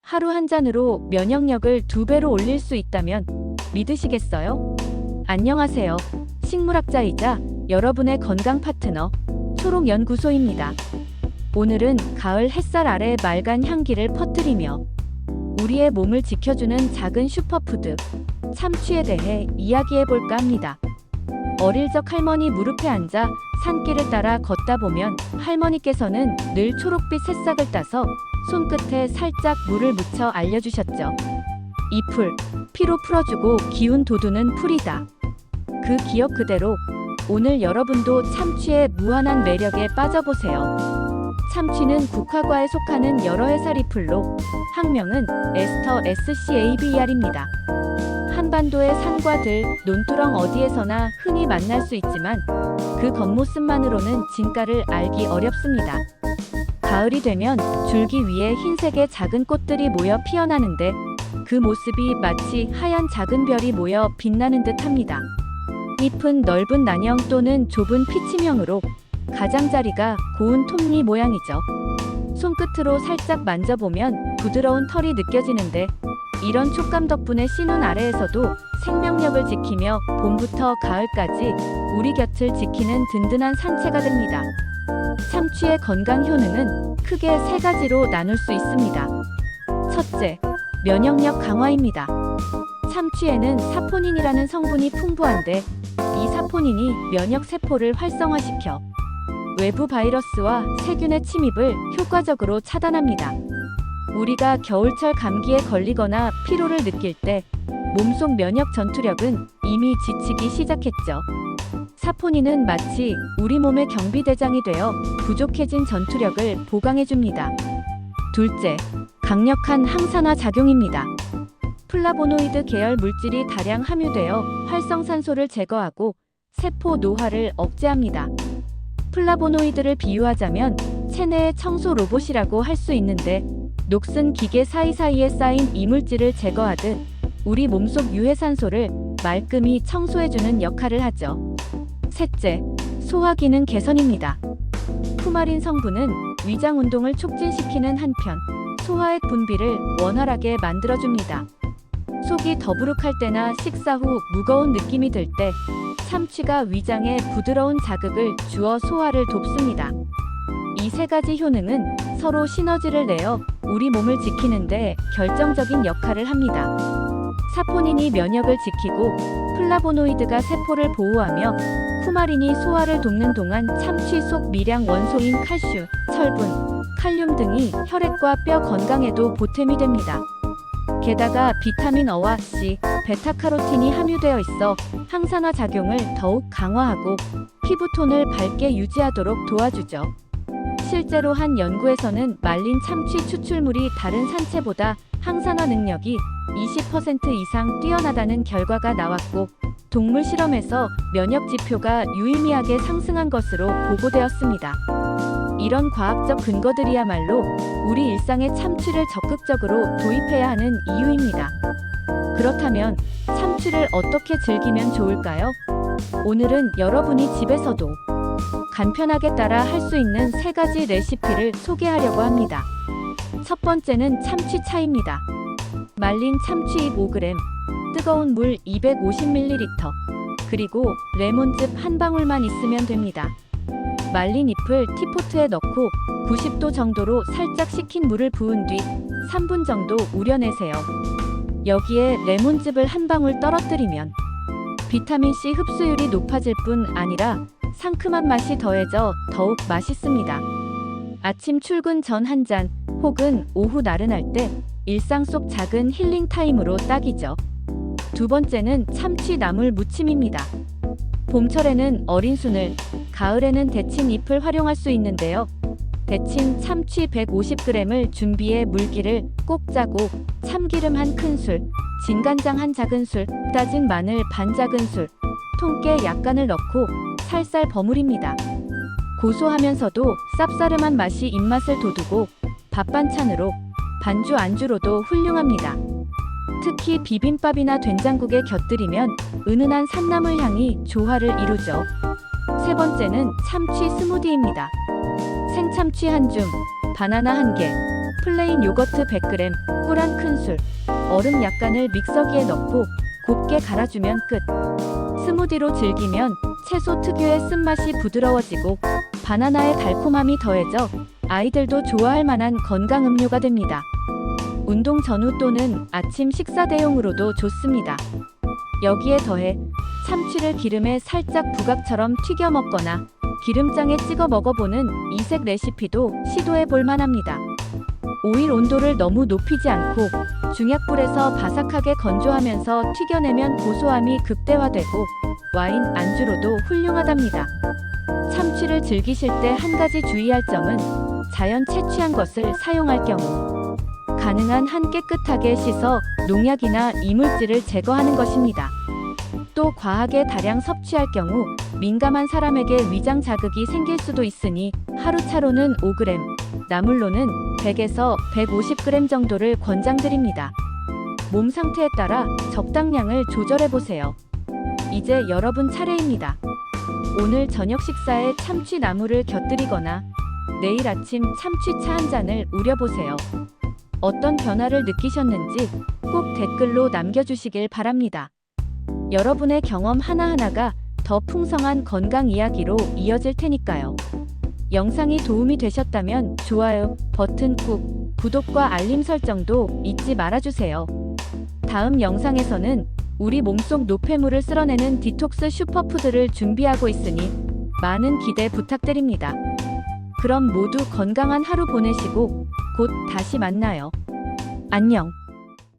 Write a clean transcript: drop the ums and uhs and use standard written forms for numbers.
하루 한 잔으로 면역력을 2배로 올릴 수 있다면 믿으시겠어요? 안녕하세요. 식물학자이자 여러분의 건강 파트너 초록연구소입니다. 오늘은 가을 햇살 아래 맑은 향기를 퍼뜨리며 우리의 몸을 지켜주는 작은 슈퍼푸드 참치에 대해 이야기해볼까 합니다. 어릴 적 할머니 무릎에 앉아 산길을 따라 걷다 보면 할머니께서는 늘 초록빛 새싹을 따서 손끝에 살짝 물을 묻혀 알려주셨죠. 이 풀, 피로 풀어주고 기운 돋우는 풀이다. 그 기억 그대로 오늘 여러분도 참치의 무한한 매력에 빠져보세요. 참치는 국화과에 속하는 여러 해살이 풀로 학명은 에스터 SCABR입니다. 한반도의 산과 들, 논두렁 어디에서나 흔히 만날 수 있지만 그 겉모습만으로는 진가를 알기 어렵습니다. 가을이 되면 줄기 위에 흰색의 작은 꽃들이 모여 피어나는데 그 모습이 마치 하얀 작은 별이 모여 빛나는 듯합니다. 잎은 넓은 난형 또는 좁은 피치명으로 가장자리가 고운 톱니 모양이죠. 손끝으로 살짝 만져보면 부드러운 털이 느껴지는데 이런 촉감 덕분에 씨눈 아래에서도 생명력을 지키며 봄부터 가을까지 우리 곁을 지키는 든든한 산채가 됩니다. 참치의 건강 효능은 크게 3가지로 나눌 수 있습니다. 첫째, 면역력 강화입니다. 참치에는 사포닌이라는 성분이 풍부한데 이 사포닌이 면역 세포를 활성화시켜 외부 바이러스와 세균의 침입을 효과적으로 차단합니다. 우리가 겨울철 감기에 걸리거나 피로를 느낄 때 몸속 면역 전투력은 이미 지치기 시작했죠. 사포닌은 마치 우리 몸의 경비대장이 되어 부족해진 전투력을 보강해줍니다. 둘째, 강력한 항산화 작용입니다. 플라보노이드 계열 물질이 다량 함유되어 활성산소를 제거하고 세포 노화를 억제합니다. 플라보노이드를 비유하자면 체내의 청소 로봇이라고 할 수 있는데 녹슨 기계 사이사이에 쌓인 이물질을 제거하듯 우리 몸속 유해산소를 말끔히 청소해주는 역할을 하죠. 셋째, 소화기능 개선입니다. 쿠마린 성분은 위장 운동을 촉진시키는 한편 소화액 분비를 원활하게 만들어줍니다. 속이 더부룩할 때나 식사 후 무거운 느낌이 들 때 참치가 위장에 부드러운 자극을 주어 소화를 돕습니다. 이 3가지 효능은 서로 시너지를 내어 우리 몸을 지키는데 결정적인 역할을 합니다. 사포닌이 면역을 지키고 플라보노이드가 세포를 보호하며 쿠마린이 소화를 돕는 동안 참치 속 미량 원소인 칼슘, 철분, 칼륨 등이 혈액과 뼈 건강에도 보탬이 됩니다. 게다가 비타민 어와 C, 베타카로틴이 함유되어 있어 항산화 작용을 더욱 강화하고 피부톤을 밝게 유지하도록 도와주죠. 실제로 한 연구에서는 말린 참치 추출물이 다른 산채보다 항산화 능력이 20% 이상 뛰어나다는 결과가 나왔고 동물 실험에서 면역 지표가 유의미하게 상승한 것으로 보고되었습니다. 이런 과학적 근거들이야말로 우리 일상에 참치를 적극적으로 도입해야 하는 이유입니다. 그렇다면 참치를 어떻게 즐기면 좋을까요? 오늘은 여러분이 집에서도 간편하게 따라 할 수 있는 3가지 레시피를 소개하려고 합니다. 첫 번째는 참치차입니다. 말린 참치 5g, 뜨거운 물 250ml, 그리고 레몬즙 한 방울만 있으면 됩니다. 말린 잎을 티포트에 넣고 90도 정도로 살짝 식힌 물을 부은 뒤 3분 정도 우려내세요. 여기에 레몬즙을 한 방울 떨어뜨리면 비타민C 흡수율이 높아질 뿐 아니라 상큼한 맛이 더해져 더욱 맛있습니다. 아침 출근 전 한 잔, 혹은 오후 나른할 때 일상 속 작은 힐링 타임으로 딱이죠. 두 번째는 참치 나물 무침입니다. 봄철에는 어린 순을, 가을에는 데친 잎을 활용할 수 있는데요. 데친 참치 150g을 준비해 물기를 꼭 짜고 참기름 한 큰술, 진간장 한 작은술, 다진 마늘 반 작은술, 통깨 약간을 넣고 살살 버무립니다. 고소하면서도 쌉싸름한 맛이 입맛을 돋우고 밥 반찬으로, 반주 안주로도 훌륭합니다. 특히 비빔밥이나 된장국에 곁들이면 은은한 산나물 향이 조화를 이루죠. 세 번째는 참치 스무디입니다. 생참치 한 줌, 바나나 한 개, 플레인 요거트 100g, 꿀 한 큰술, 얼음 약간을 믹서기에 넣고 곱게 갈아주면 끝. 스무디로 즐기면 채소 특유의 쓴맛이 부드러워지고 바나나의 달콤함이 더해져 아이들도 좋아할 만한 건강 음료가 됩니다. 운동 전후 또는 아침 식사 대용으로도 좋습니다. 여기에 더해 참치를 기름에 살짝 부각처럼 튀겨 먹거나 기름장에 찍어 먹어보는 이색 레시피도 시도해 볼 만합니다. 오일 온도를 너무 높이지 않고 중약불에서 바삭하게 건조하면서 튀겨내면 고소함이 극대화되고 와인 안주로도 훌륭하답니다. 참치를 즐기실 때 한 가지 주의할 점은 자연 채취한 것을 사용할 경우 가능한 한 깨끗하게 씻어 농약이나 이물질을 제거하는 것입니다. 또 과하게 다량 섭취할 경우 민감한 사람에게 위장 자극이 생길 수도 있으니 하루차로는 5g, 나물로는 100에서 150g 정도를 권장드립니다. 몸 상태에 따라 적당량을 조절해 보세요. 이제 여러분 차례입니다. 오늘 저녁 식사에 참치 나물을 곁들이거나 내일 아침 참치차 한 잔을 우려보세요. 어떤 변화를 느끼셨는지 꼭 댓글로 남겨주시길 바랍니다. 여러분의 경험 하나하나가 더 풍성한 건강 이야기로 이어질 테니까요. 영상이 도움이 되셨다면 좋아요 버튼 꾹, 구독과 알림 설정도 잊지 말아주세요. 다음 영상에서는 우리 몸속 노폐물을 쓸어내는 디톡스 슈퍼푸드를 준비하고 있으니 많은 기대 부탁드립니다. 그럼 모두 건강한 하루 보내시고 곧 다시 만나요. 안녕.